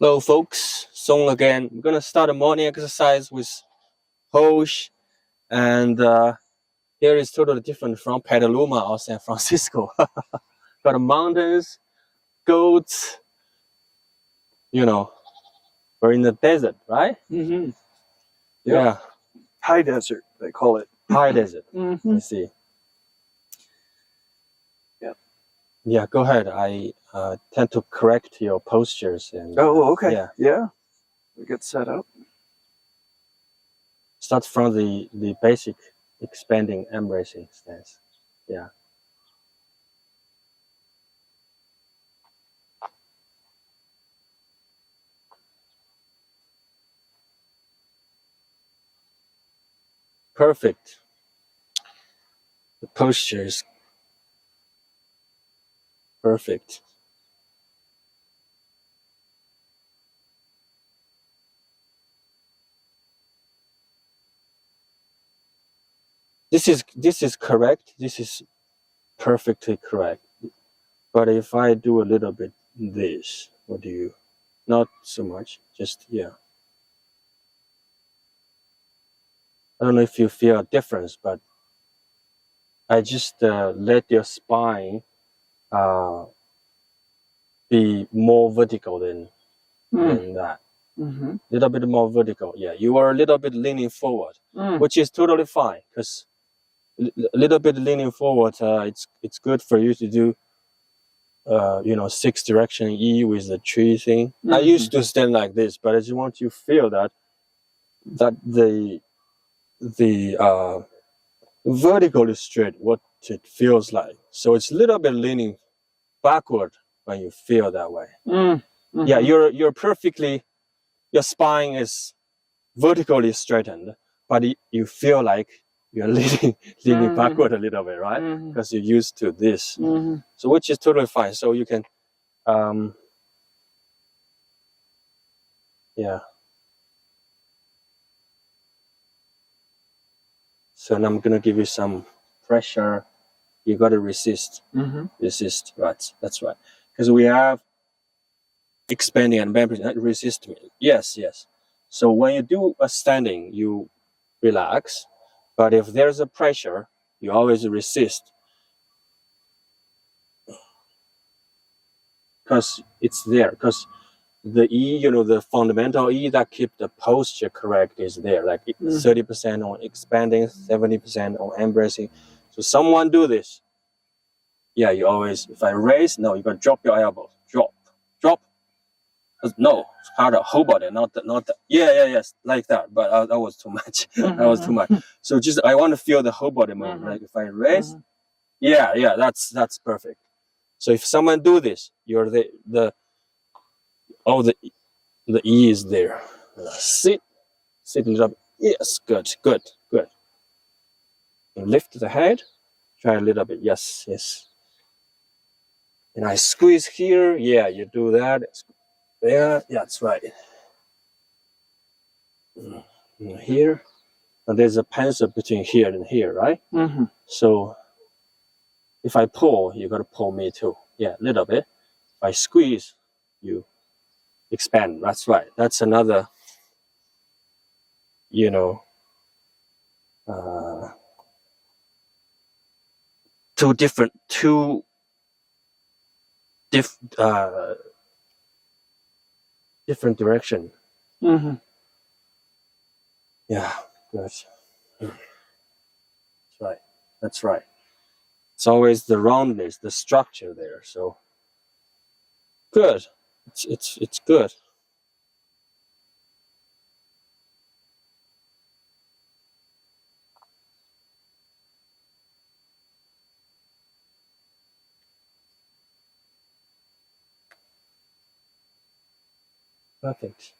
Hello folks, Song again. We're gonna start a morning exercise with Hosh, and here is totally different from Petaluma or San Francisco. Got mountains, goats, we're in the desert, right? Mm-hmm. Yeah. High desert, they call it. High desert. Mm-hmm. I see. Yeah. Yeah, go ahead. I tend to correct your postures. And Oh, okay. Yeah. We get set up. Start from the basic expanding embracing stance. Yeah. Perfect. The posture is perfect. This is correct. This is perfectly correct. But if I do a little bit this, what do you? Not so much. Just yeah. I don't know if you feel a difference, but I just let your spine be more vertical than that. Mm-hmm. Little bit more vertical. Yeah, you are a little bit leaning forward, which is totally fine because a little bit leaning forward. It's good for you to do. 6 direction E with the tree thing. I used to stand like this, but I just want you to feel that the vertically straight, what it feels like. So it's a little bit leaning backward when you feel that way. Mm-hmm. Yeah, you're perfectly, your spine is vertically straightened, but you feel like you're leaning backward a little bit, right? Because you're used to this. So which is totally fine. So you can yeah. So now I'm gonna give you some pressure. You gotta resist. Resist, right? That's right. Because we have expanding and resist me. Yes. So when you do a standing, you relax. But if there's a pressure, you always resist. Because it's there. Because the E, the fundamental E that keep the posture correct is there. Like 30% on expanding, 70% on embracing. So someone do this. Yeah, you always, if I raise, no, you gotta drop your elbows. Drop. No, it's harder. Whole body, not the. Yes, like that. But that was too much. That was too much. So just, I want to feel the whole body movement. Like if I raise, that's perfect. So if someone do this, you're the E is there. Sit a little bit. Yes, good. And lift the head. Try a little bit. Yes. And I squeeze here. Yeah, you do that. There. Yeah, that's right. Here. And there's a pencil between here and here, right? So if I pull, you gotta pull me too. Yeah, a little bit. If I squeeze, you expand. That's right. That's another, two different direction. Yeah, good. That's right. It's always the roundness, the structure there. So good. It's good. Perfect.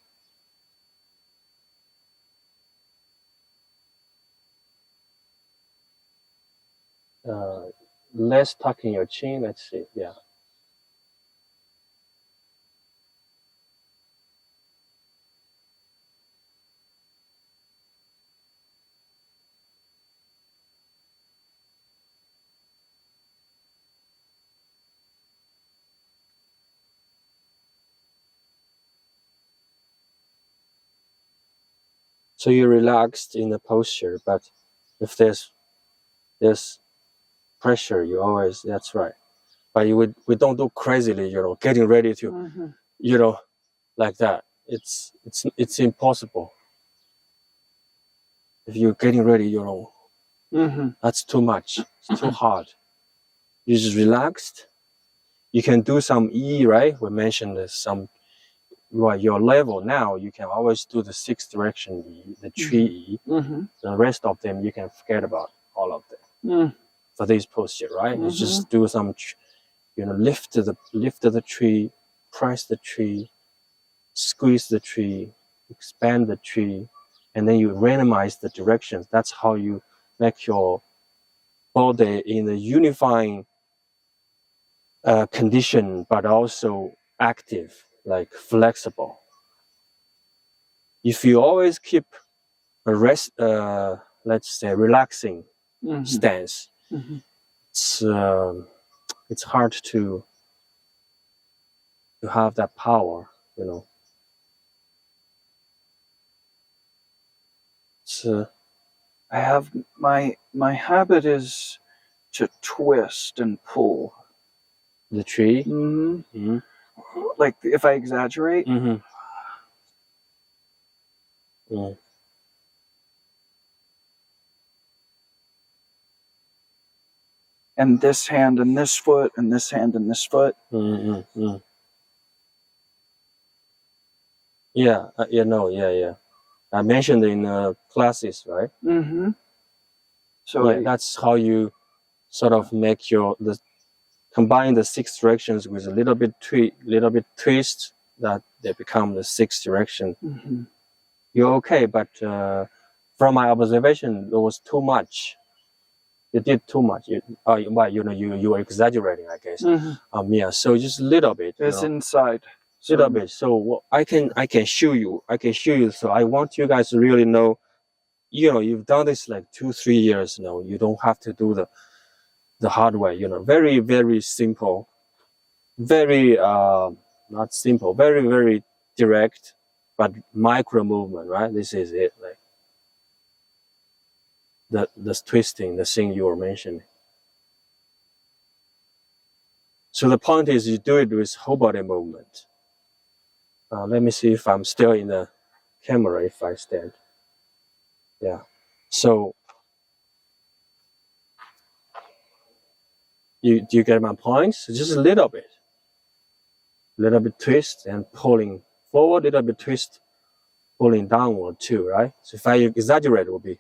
Less tucking your chin. Let's see. Yeah. So you're relaxed in the posture, but if there's pressure, you always, that's right. But we don't do crazily, getting ready to, like that. It's impossible. If you're getting ready, that's too much. It's too hard. You're just relaxed. You can do some E, right? We mentioned some, right, your level now, you can always do the 6 direction E, the tree E. The rest of them, you can forget about all of them. For this posture, right? You just do some, lift the tree, press the tree, squeeze the tree, expand the tree, and then you randomize the directions. That's how you make your body in a unifying condition, but also active, like flexible. If you always keep a rest, let's say relaxing stance, it's hard to have that power, I have my habit is to twist and pull the tree. Like if I exaggerate. And this hand and this foot and this hand and this foot. Yeah, yeah. I mentioned in classes, right? So that's how you sort of make combine the 6 directions with a little bit twist, that they become the 6 direction. You're okay, but from my observation, it was too much. You did too much. You were exaggerating, I guess. Yeah. So just a little bit. It's inside. Little bit. So I can show you. So I want you guys to really know. You've done this like 2-3 years now. You don't have to do the hard way. Very, very simple. Very not simple. Very, very direct, but micro movement. Right. This is it. Like the twisting, the thing you were mentioning. So the point is, you do it with whole body movement. Let me see if I'm still in the camera, if I stand. Yeah. So do you get my points? Just a little bit twist and pulling forward, little bit twist, pulling downward too, right? So if I exaggerate, it will be,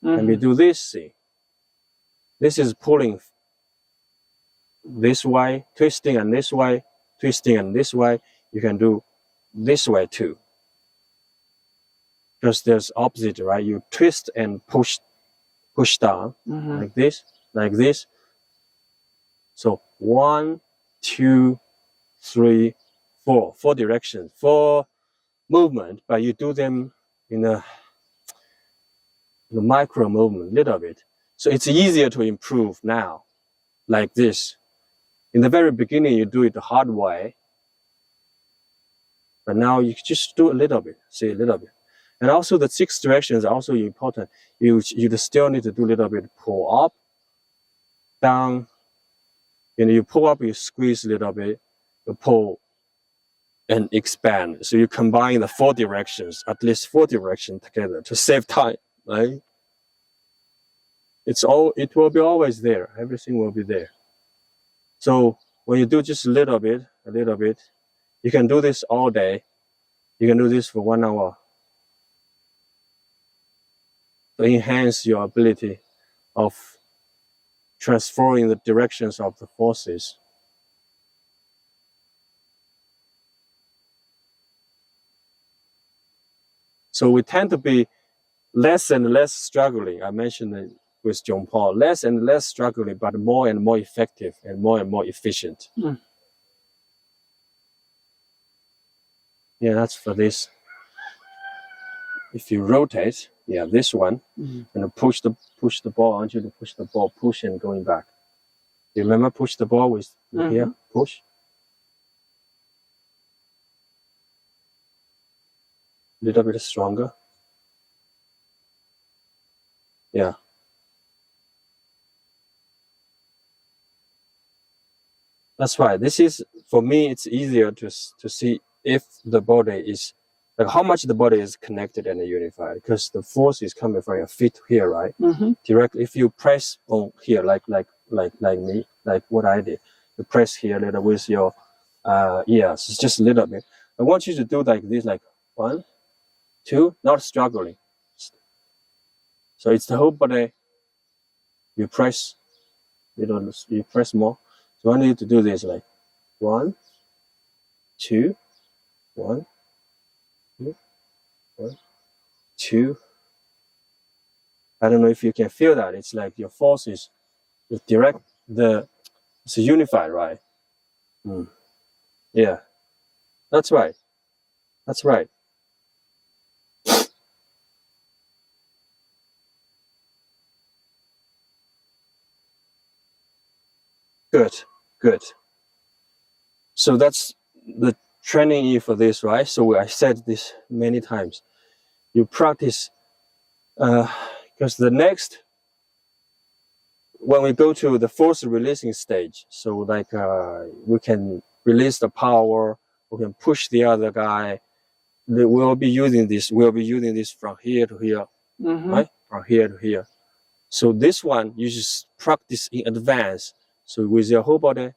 and we do this thing. This is pulling this way, twisting and this way, twisting and this way. You can do this way too. Because there's opposite, right? You twist and push down, like this. So 1, 2, 3, 4. 4 directions, 4 movement, but you do them in a micro movement, little bit. So it's easier to improve now, like this. In the very beginning, you do it the hard way, but now you just do a little bit, see a little bit. And also the 6 directions are also important. You still need to do a little bit pull up, down. You pull up, you squeeze a little bit, you pull and expand. So you combine the 4 directions, at least 4 directions together to save time, right? It will be always there. Everything will be there. So when you do just a little bit, you can do this all day. You can do this for 1 hour. To enhance your ability of transferring the directions of the forces. So we tend to be less and less struggling. I mentioned it with John Paul, less and less struggling, but more and more effective and more efficient. Yeah, that's for this. If you rotate, this one, and push the ball, I want you to push the ball, push and going back. You remember push the ball with here, push? Little bit stronger. Yeah. That's right. This is, for me, it's easier to see if the body is, like how much the body is connected and unified, because the force is coming from your feet here, right? Directly, if you press on here, like me, like what I did, you press here a little with your ears, it's just a little bit. I want you to do like this, like 1, 2, not struggling. So it's the whole body. You press, you press more. So I want you to do this, like 1, 2, 1, 2, 1, 2. I don't know if you can feel that. It's like your force is direct, it's unified, right? Yeah, that's right. That's right. Good, good. So that's the training for this, right? So I said this many times. You practice, because the next, when we go to the force releasing stage, so like we can release the power, we can push the other guy. We'll be using this from here to here, right? From here to here. So this one, you just practice in advance. So with your whole body,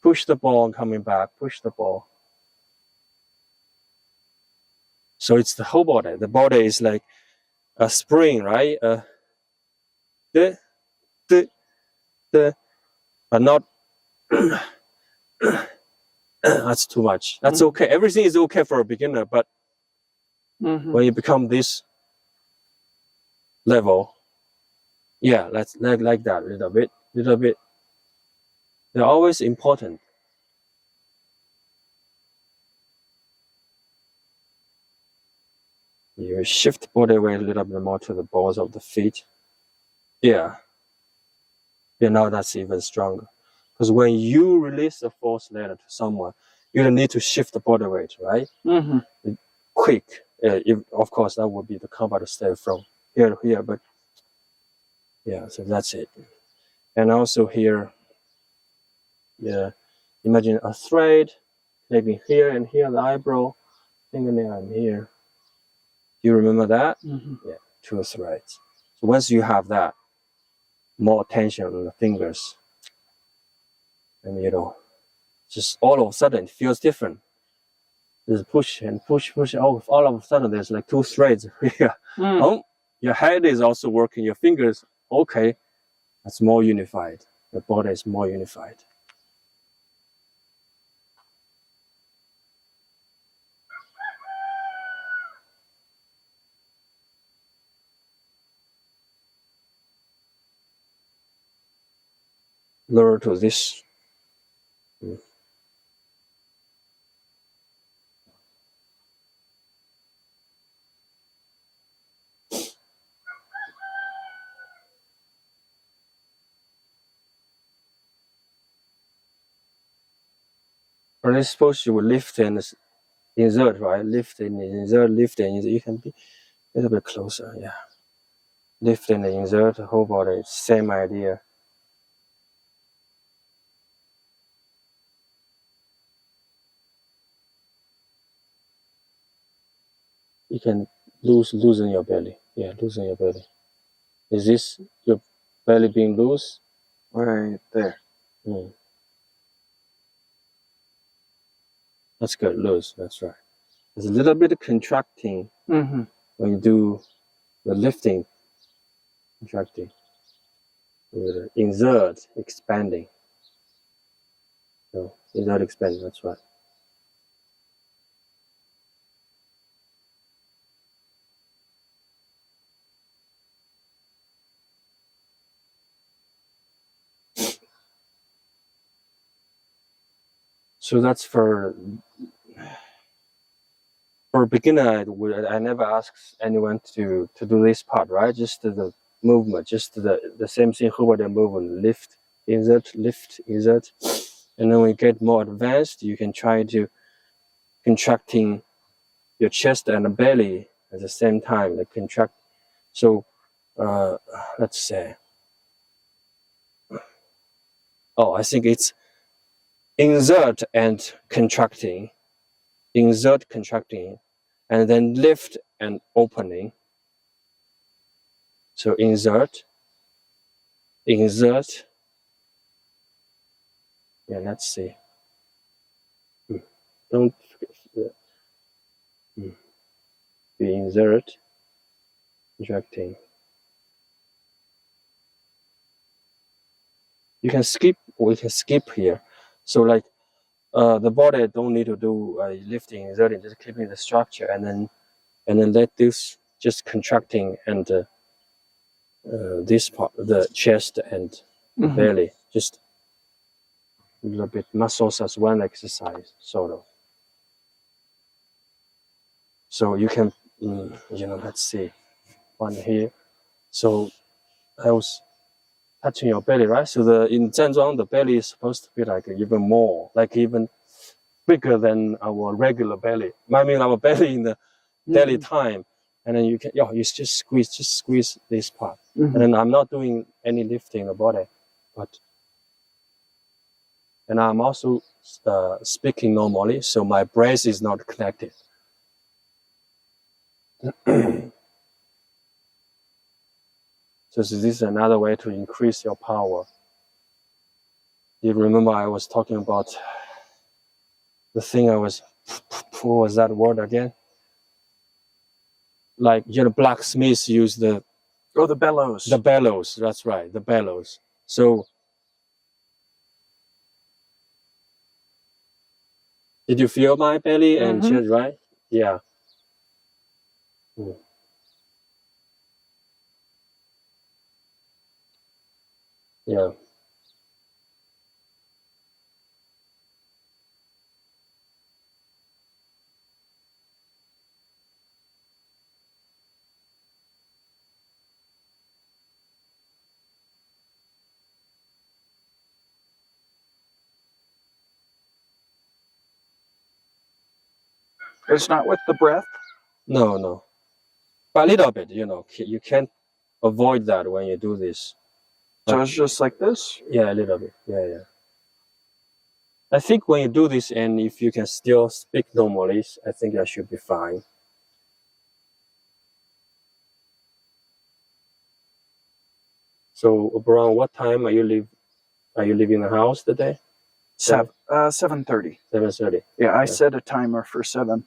push the ball coming back, push the ball. So it's the whole body. The body is like a spring, right? But not, that's too much. That's okay. Everything is okay for a beginner, but when you become this level, yeah, let's like that, little bit. They're always important. You shift body weight a little bit more to the balls of the feet. Yeah. Yeah, now that's even stronger. Because when you release the force later to someone, you don't need to shift the body weight, right? Quick. Of course, that would be the combat step from here to here, but yeah, so that's it. And also here, yeah, imagine a thread connecting here and here, the eyebrow, fingernail, and here. Do you remember that? Yeah, 2 threads. So once you have that, more tension on the fingers, and just all of a sudden it feels different. There's push and push. All of a sudden there's like 2 threads here. Oh, your head is also working, your fingers, okay, that's more unified. The body is more unified. Lower to this. Or I suppose you will lift and insert, right? Lift and insert, lift and insert. You can be a little bit closer, yeah. Lift and insert the whole body, same idea. You can loosen your belly. Yeah, loosen your belly. Is this your belly being loose? Right there. That's good, loose, that's right. There's a little bit of contracting when you do the lifting, contracting. Insert, expanding. So insert, expanding, that's right. So that's for a beginner. I never ask anyone to do this part, right? Just the movement, just the same thing, whole body movement, lift, insert, and then when you get more advanced, you can try to contracting your chest and belly at the same time, the contract. So let's say, I think it's insert and contracting, insert, contracting, and then lift and opening. So insert. Yeah, let's see. Don't forget. We insert, contracting. We can skip here. So like the body don't need to do lifting, inserting, just keeping the structure, and then let this just contracting and this part, the chest and the belly, just a little bit muscles as one exercise, sort of. So you can, let's see, one here. So I was touching your belly, right? So in Zhanzhuang, the belly is supposed to be like even more, like even bigger than our regular belly. I mean, our belly in the daily time. And then you can, you just squeeze this part. And then I'm not doing any lifting in the body, and I'm also speaking normally, so my breath is not connected. So this is another way to increase your power. You remember I was talking about the thing what was that word again? Like, blacksmiths use the bellows. The bellows, that's right, the bellows. So did you feel my belly and chest, right? Yeah. Yeah. It's not with the breath? No. But a little bit, you can't avoid that when you do this. So it's just like this? Yeah, a little bit. Yeah. I think when you do this, and if you can still speak normally, I think that should be fine. So around what time are you leaving the house today? 7:30. 7:30. Yeah, I set a timer for 7.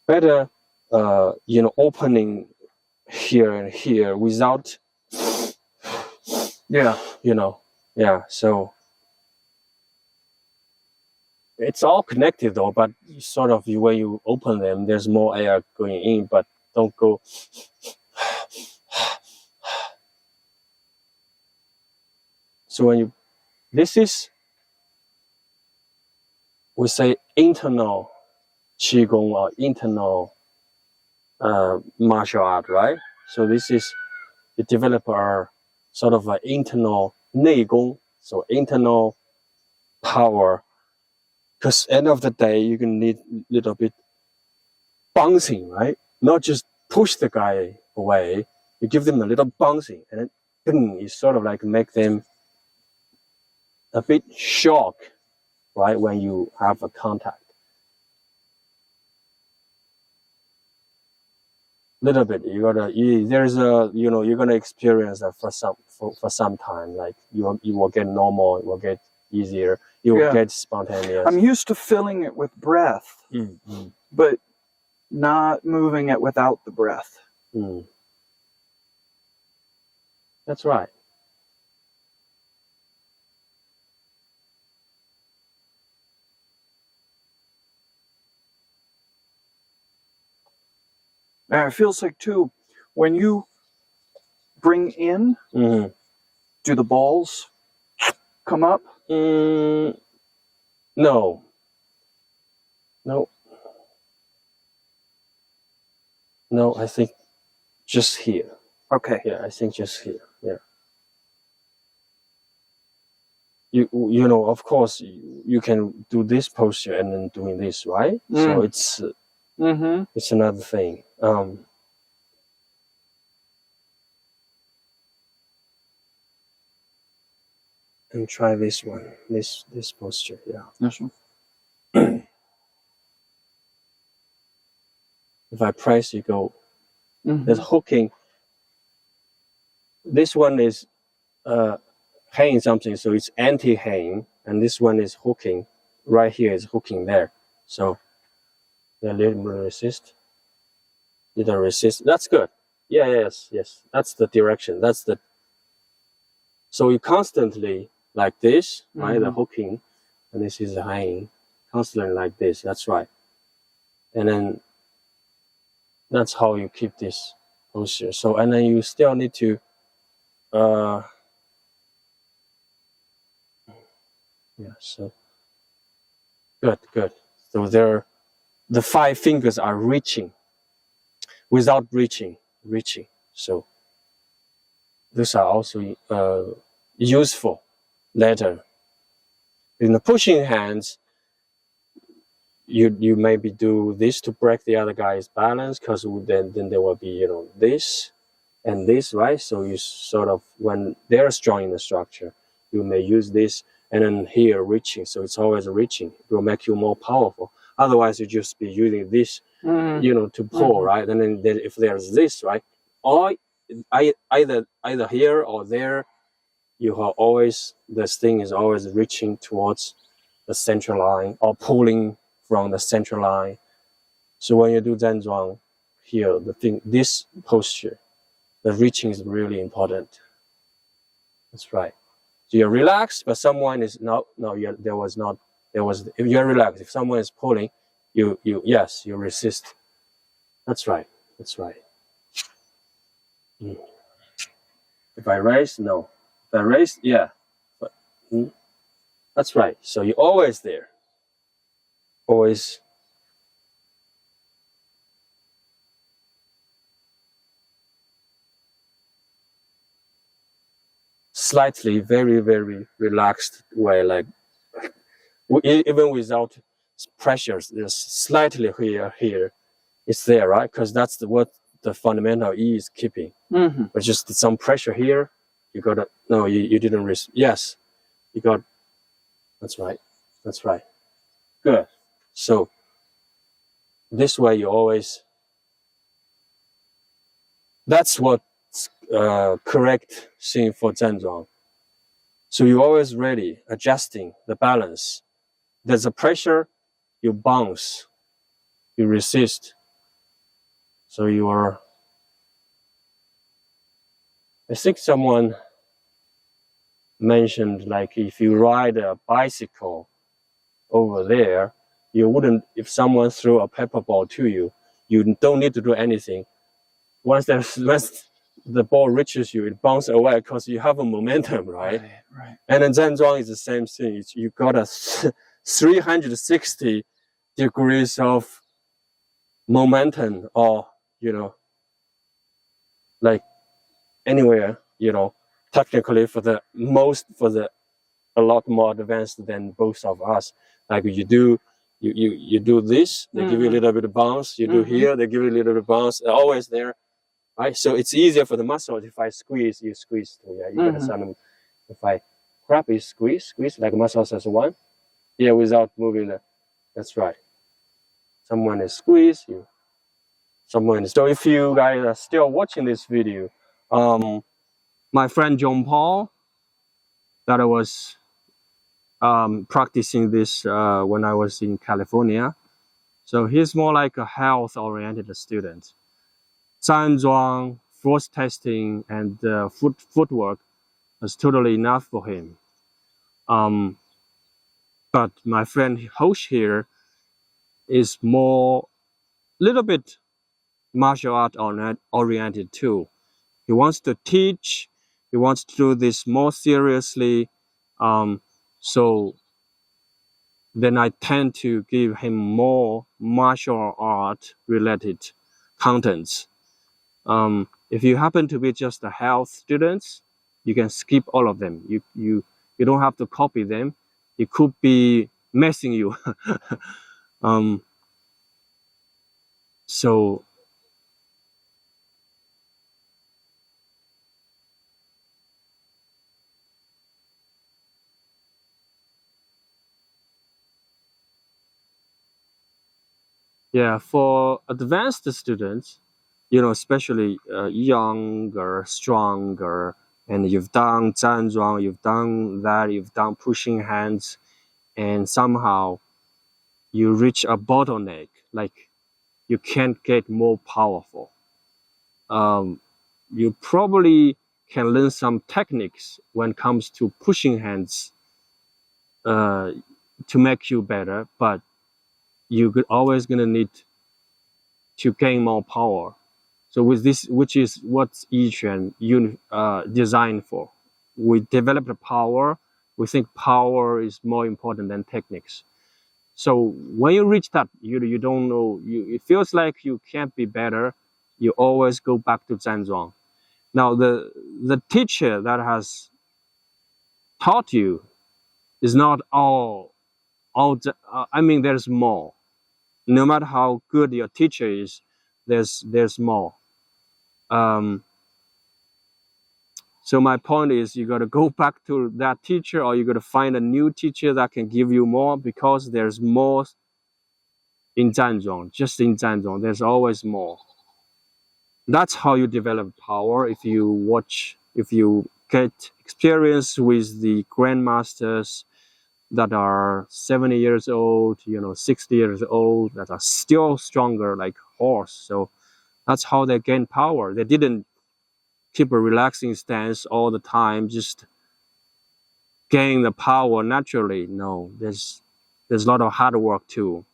Better, opening here and here without, so it's all connected though, but sort of when you open them, there's more air going in, but don't go. So this is, we say, internal Qigong or internal martial art, right? So this is, you develop a sort of an internal neigong, so internal power. Because end of the day, you're gonna need a little bit bouncing, right? Not just push the guy away. You give them a little bouncing, and then you sort of like make them a bit shock, right? When you have a contact. Little bit, you're gonna experience that for some time. Like you will get normal, it will get easier, you will get spontaneous. I'm used to filling it with breath, but not moving it without the breath. That's right. And it feels like too, when you bring in, do the balls come up? No. No, I think just here. Okay. Yeah, I think just here. Yeah. you know, of course, you can do this posture and then doing this, right? So it's another thing. And try this one, this posture, yeah. This one. If I press, you go. There's hooking. This one is hanging something, so it's anti-hanging, and this one is hooking. Right here is hooking there. So a little resist. Little resist. That's good. Yeah, yes. That's the direction. That's the. So you constantly like this, right? The hooking, and this is hanging. Constantly like this. That's right. And then that's how you keep this posture. So, and then you still need to yeah, so good. So the 5 fingers are reaching without reaching. So those are also useful later. In the pushing hands, you maybe do this to break the other guy's balance, because then there will be, you know, this and this, right? So you sort of, when they're strong in the structure, you may use this, and then here reaching. So it's always reaching. It will make you more powerful. Otherwise, you just be using this, you know, to pull, right? And then if there's this, right, or either here or there, you have always, this thing is always reaching towards the central line or pulling from the central line. So when you do Zhanzhuang here, the thing, this posture, the reaching is really important. That's right. So you're relaxed, but someone is if you're relaxed, if someone is pulling, you resist. That's right. If I raise, no. If I raise, yeah. But, that's right. So you're always there. Always. Slightly, very, very relaxed way, like even without pressures, there's slightly here. It's there, right? Because that's what the fundamental E is keeping. But just some pressure here, you got to, no, you didn't risk. Yes, you got, that's right. Good. So this way you always, that's what's correct thing for Zhanzhuang. So you're always ready, adjusting the balance. There's a pressure, you bounce, you resist. So you are, I think someone mentioned, like, if you ride a bicycle over there, you wouldn't, if someone threw a pepper ball to you, you don't need to do anything. Once the ball reaches you, it bounces away because you have a momentum, right? And then Zhanzhuang is the same thing. You got a 360 degrees of momentum, or, you know, like anywhere, you know, technically a lot more advanced than both of us. Like you do this, they give you a little bit of bounce. You do here, they give you a little bit of bounce. They're always there, right? So it's easier for the muscles. If I squeeze, you squeeze too. Yeah, you gotta sound. If I grab, you squeeze like muscles as one. Yeah, without moving the. That's right. Someone is squeeze you. Someone is. So if you guys are still watching this video, my friend John Paul, that I was practicing this when I was in California. So he's more like a health-oriented student. Zhanzhuang, force testing, and footwork was totally enough for him. But my friend Hosh here is more, little bit martial art oriented too. He wants to teach. He wants to do this more seriously. So then I tend to give him more martial art related contents. If you happen to be just a health students, you can skip all of them. You You don't have to copy them. It could be messing you. So yeah, for advanced students, especially younger, stronger, and you've done Zhanzhuang, you've done that, you've done pushing hands, and somehow you reach a bottleneck, like you can't get more powerful. You probably can learn some techniques when it comes to pushing hands to make you better, but you're always gonna need to gain more power. So with this, which is what Yichuan designed for, we developed the power. We think power is more important than techniques. So when you reach that, you don't know. It feels like you can't be better. You always go back to Zhanzhuang. Now the teacher that has taught you is not all. I mean, there's more. No matter how good your teacher is, there's more. So my point is, you got to go back to that teacher, or you got to find a new teacher that can give you more, because there's more in Zhanzhuang. Just in Zhanzhuang, there's always more. That's how you develop power. If you get experience with the grandmasters that are 70 years old, 60 years old, that are still stronger, like Hosh. So that's how they gain power. They didn't keep a relaxing stance all the time, just gain the power naturally. No, there's a lot of hard work too.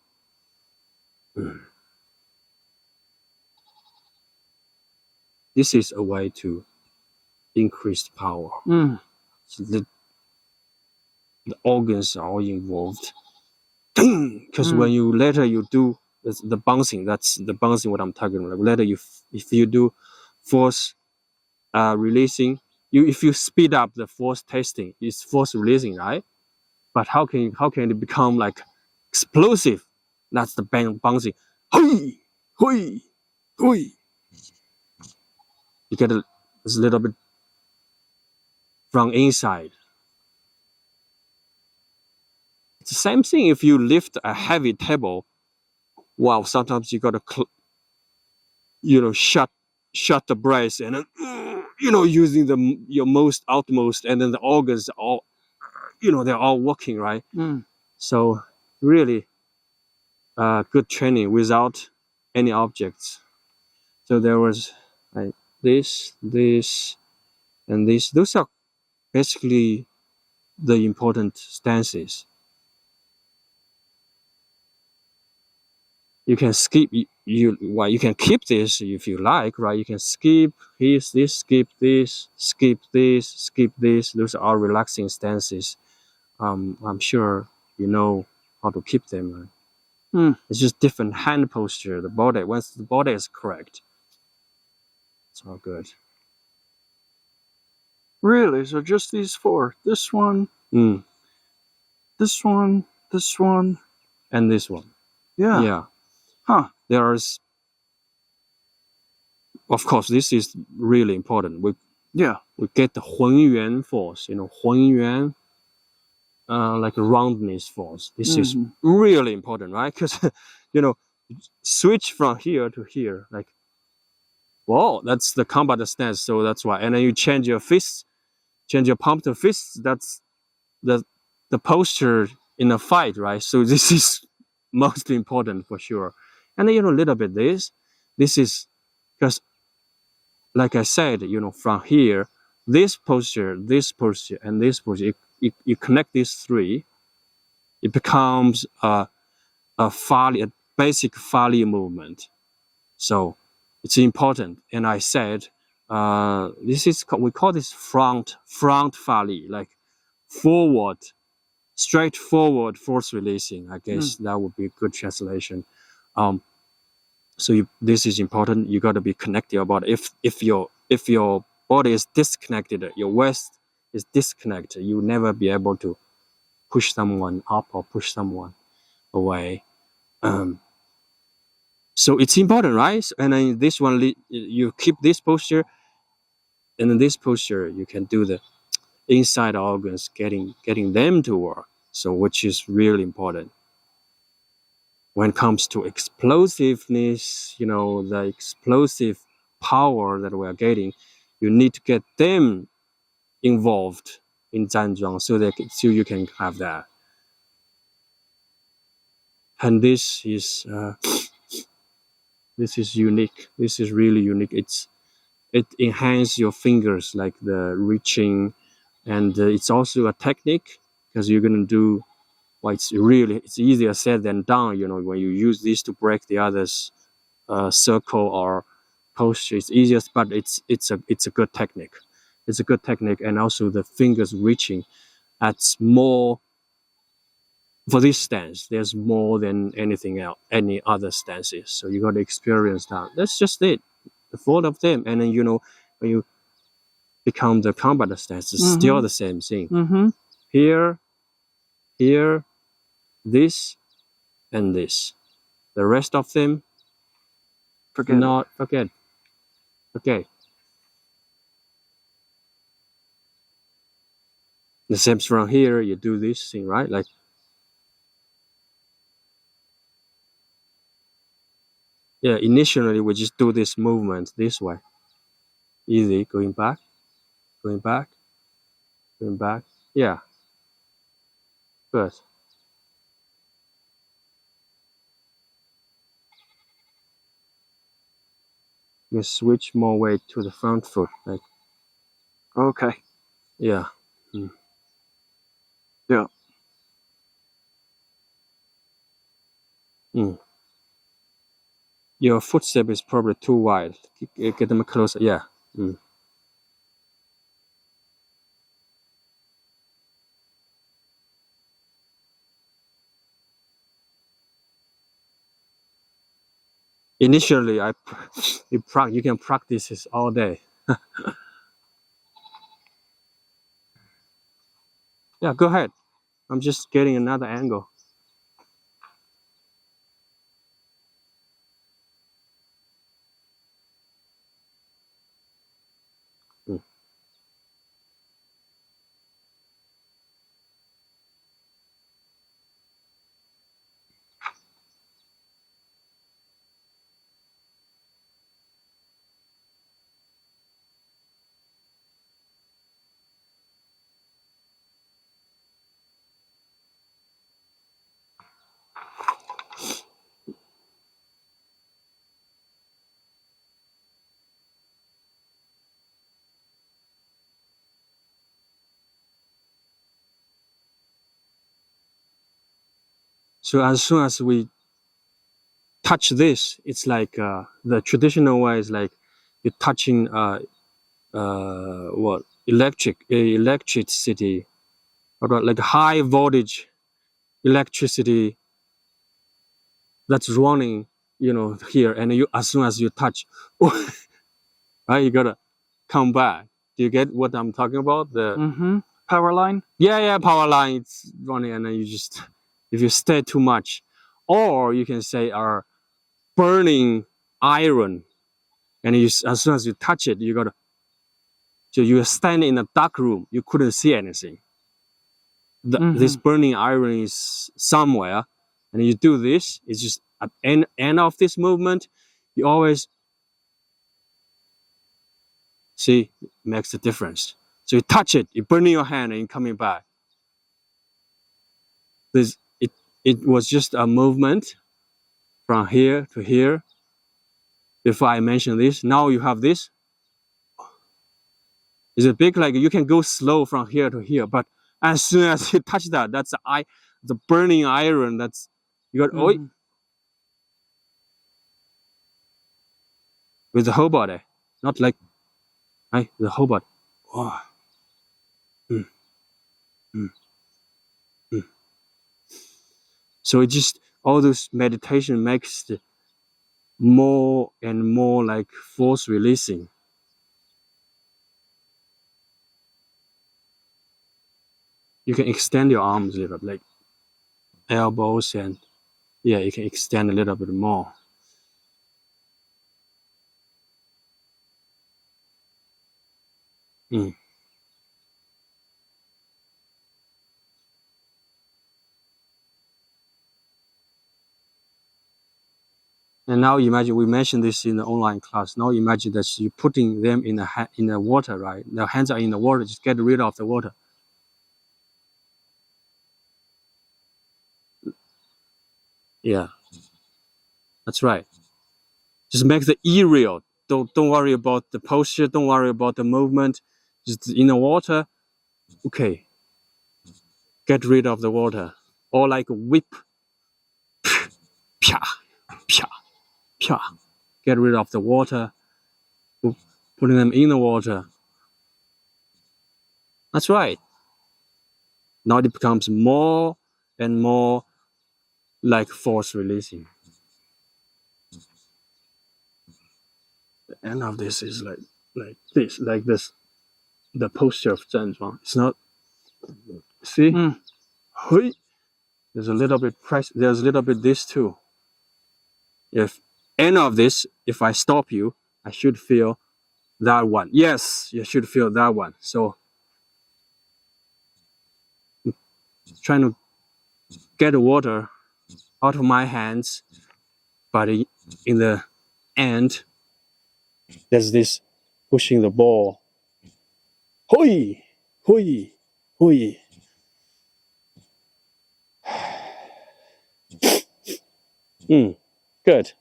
This is a way to increase power. So the organs are all involved. Because when you do the bouncing, that's the bouncing what I'm talking about. Later, if you do force releasing, if you speed up the force testing, it's force releasing, right? But how can it become like explosive? That's the bouncing. Hui, hui, hui. You get a little bit from inside. It's the same thing if you lift a heavy table. Wow, sometimes you gotta shut the breath and using your most utmost, and then the organs all they're all working, right? So really good training without any objects. So there was like this, and this. Those are basically the important stances. You can skip you can keep this if you like, right? You can skip this, skip this, skip this, skip this. Those are relaxing stances. I'm sure you know how to keep them. Right? It's just different hand posture. The body, once the body is correct, it's all good. Really? So just these four? This one, this one, this one, and this one. Yeah. Yeah. Huh. There's, of course, this is really important. We get the Hunyuan force, Hunyuan, like a roundness force. This is really important, right? Because, switch from here to here, like, whoa, that's the combat stance. So that's why. And then you change your fists, change your palm to fists. That's the posture in a fight, right? So this is mostly important for sure. And then, a little bit this is because, like I said, from here, this posture, and this posture, you connect these three, it becomes a basic Fali movement. So it's important. And I said, we call this front Fali, like forward, straightforward force releasing. I guess that would be a good translation. So this is important. You got to be connected about if your body is disconnected, your waist is disconnected, you'll never be able to push someone up or push someone away. So it's important, right? And then this one, you keep this posture, and in this posture, you can do the inside organs, getting them to work. So which is really important. When it comes to explosiveness, the explosive power that we are getting, you need to get them involved in Zhanzhuang so you can have that. And this is unique. This is really unique. It enhances your fingers, like the reaching, and it's also a technique because you're gonna do. Well, it's easier said than done. When you use this to break the other's circle or posture, it's easiest, but it's a good technique. It's a good technique, and also the fingers reaching adds more. For this stance, there's more than anything else, any other stances. So you got to experience that. That's just it. The four of them, and then when you become the combat stance, it's still the same thing. Here, this, and this. The rest of them, forget. Okay. The same from here, you do this thing, right? Like, yeah, initially we just do this movement this way. Easy, going back. Yeah. Good. You switch more weight to the front foot, like. Okay. Yeah. Yeah. Your footstep is probably too wide. Get them closer. Yeah. Initially, you can practice this all day. Yeah, go ahead. I'm just getting another angle. So as soon as we touch this, it's like the traditional way is like you're touching electricity, or like high voltage electricity that's running, here, and as soon as you touch, right, you gotta come back. Do you get what I'm talking about? The power line. Yeah, power line. It's running, and then you just, if you stay too much, or you can say are burning iron, and as soon as you touch it, you gotta. So you stand in a dark room, you couldn't see anything. This burning iron is somewhere, and you do this. It's just at the end of this movement, you always see it makes a difference. So you touch it, you burn in your hand, and you're coming back. It was just a movement from here to here. Before I mention this, now you have this. It's a big, like you can go slow from here to here, but as soon as you touch that, that's the burning iron. That's you got with the whole body, not like the whole body. Oh. So it just all this meditation makes the more and more like force releasing. You can extend your arms a little bit, like elbows, and yeah, you can extend a little bit more. Mm. And now imagine, we mentioned this in the online class. Now imagine that you're putting them in the water, right? The hands are in the water. Just get rid of the water. Yeah, that's right. Just make the E real. Don't worry about the posture. Don't worry about the movement. Just in the water. Okay. Get rid of the water. Or like a whip. Pia, pia, pia. Get rid of the water. Putting them in the water. That's right. Now it becomes more and more like force releasing. The end of this is like this. The posture of Zhanzhuang. It's not. See, hui. There's a little bit press. There's a little bit this too. If any of this, if I stop you, I should feel that one. Yes, you should feel that one. So trying to get the water out of my hands, but in the end, there's this pushing the ball. Hui, hui, hui. Good.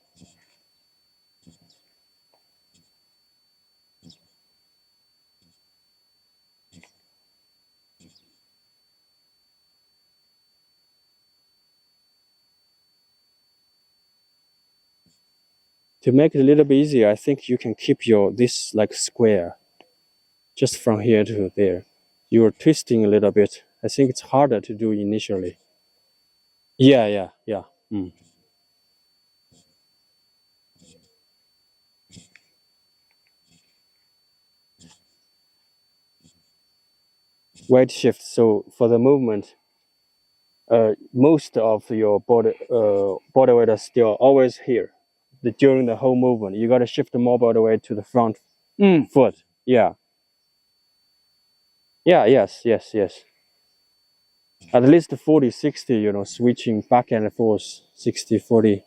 To make it a little bit easier, I think you can keep this like square, just from here to there. You're twisting a little bit. I think it's harder to do initially. Yeah. Weight shift. So for the movement, most of your body weight is still always here. During the whole movement, you got to shift more body weight to the front foot. Yeah. Yes. At least 40-60, switching back and forth, 60-40.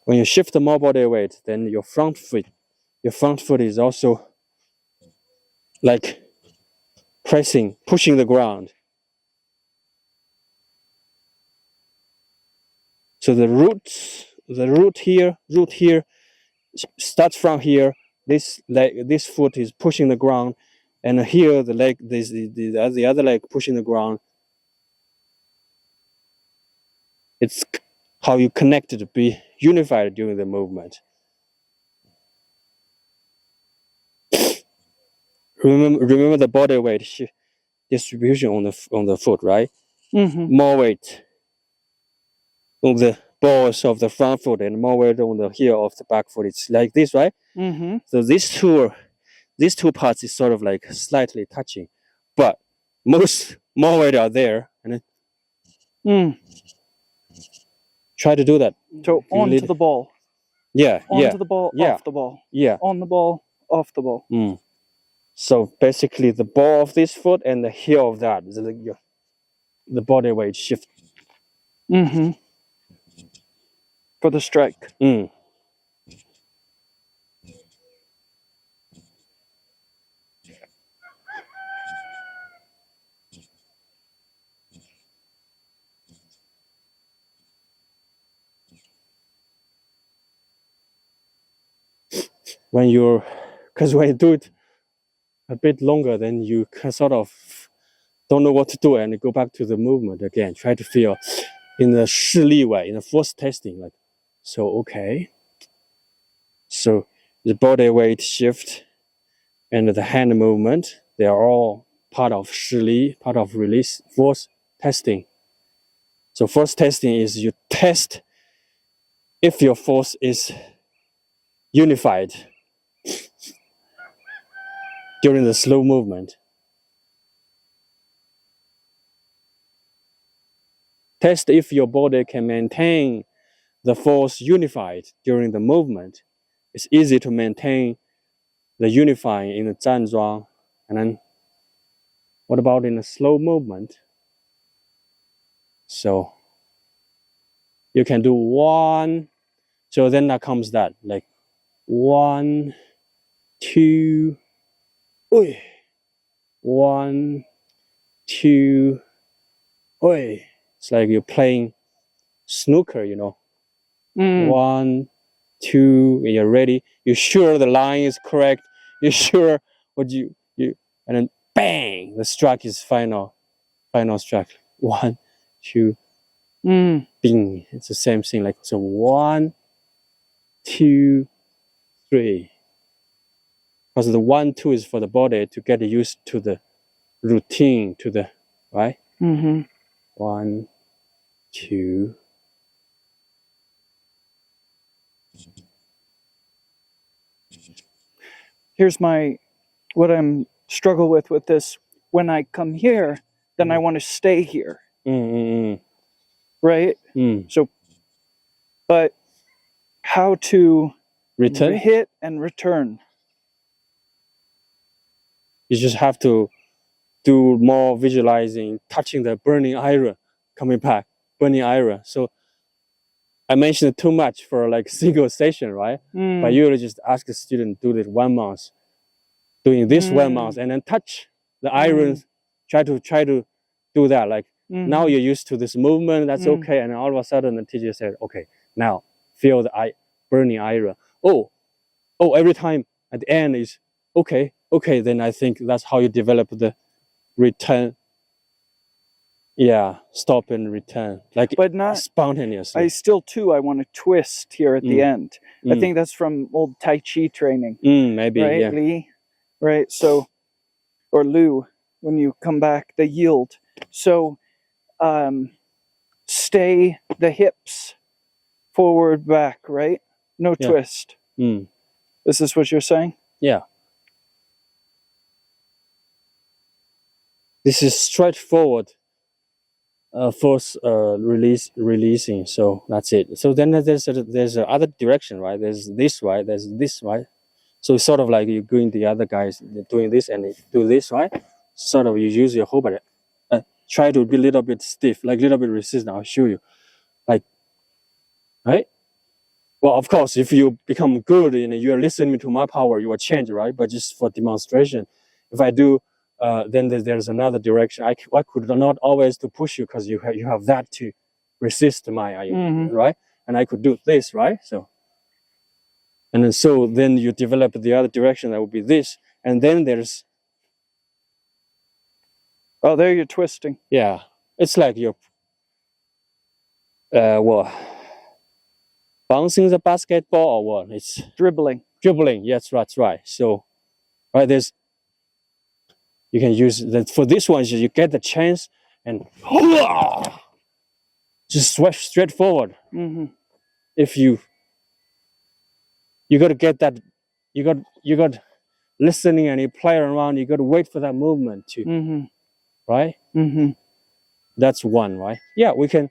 When you shift more body weight, then your front foot is also like pushing the ground. So the root here starts from here. This foot is pushing the ground, and here the leg, the other leg pushing the ground. It's how you connect it to be unified during the movement. Remember the body weight distribution on the foot, right? More weight on the balls of the front foot and more weight on the heel of the back foot. It's like this, right? So these two parts is sort of like slightly touching, but more weight are there. And then try to do that. So onto the ball. Onto the ball, off the ball. Yeah. On the ball, off the ball. So basically the ball of this foot and the heel of that, the body weight shift. For the strike. When you do it a bit longer, then you can sort of don't know what to do and go back to the movement again. Try to feel in the Shili way, in the force testing. Like, so okay. So the body weight shift and the hand movement, they are all part of Shili, part of release force testing. So force testing is you test if your force is unified during the slow movement. Test if your body can maintain the force unified during the movement. It's easy to maintain the unifying in the Zhanzhuang. And then what about in the slow movement? So you can do 1. So then that comes that like 1, 2, 1, 2, it's like you're playing snooker, you know. 1, 2, when you're ready, you're sure the line is correct, you're sure what you and then bang, the strike is final strike. 1, 2, bing. It's the same thing, like so 1, 2, 3. Because the 1, 2 is for the body to get used to the routine, to the right. 1, 2. Here's what I'm struggle with this. When I come here, then I want to stay here. Right? So, but how to return? Hit and return. You just have to do more visualizing, touching the burning iron, coming back, burning iron. So I mentioned too much for like single session, right? But you just ask the student do it 1 month, doing this 1 month, and then touch the irons. Try to do that. Like now you're used to this movement. That's okay. And all of a sudden the teacher said, okay, now feel the burning iron. Oh, every time at the end is okay. Then I think that's how you develop the return. Yeah, stop and return, like but not spontaneously. I want to twist here at the end. I think that's from old Taichi training. Maybe, right? yeah. Li, right? So, or Lu, when you come back, the yield. So, stay the hips forward, back, right? No twist. This is what you're saying? Yeah. This is straightforward. Force releasing. So that's it. So then there's a other direction, right? There's this, right? There's this, right? So it's sort of like you're going the other guys doing this and they do this, right? Sort of you use your whole body. Try to be a little bit stiff, like a little bit resistant. I'll show you. Like, right? Well, of course, if you become good and you're listening to my power, you will change, right? But just for demonstration, if I do, then there's another direction. I could not always to push you because you have that to resist my, right? And I could do this, right? So, and then you develop the other direction. That would be this, and then there's. Oh, there you're twisting. Yeah, it's like you're. Bouncing the basketball or what? It's dribbling. Yes, that's right. So, right, you can use that for this one. You get the chance and just sweep straight forward. If you got to get that, you got listening and you play around. You got to wait for that movement to, right? That's one, right? Yeah, we can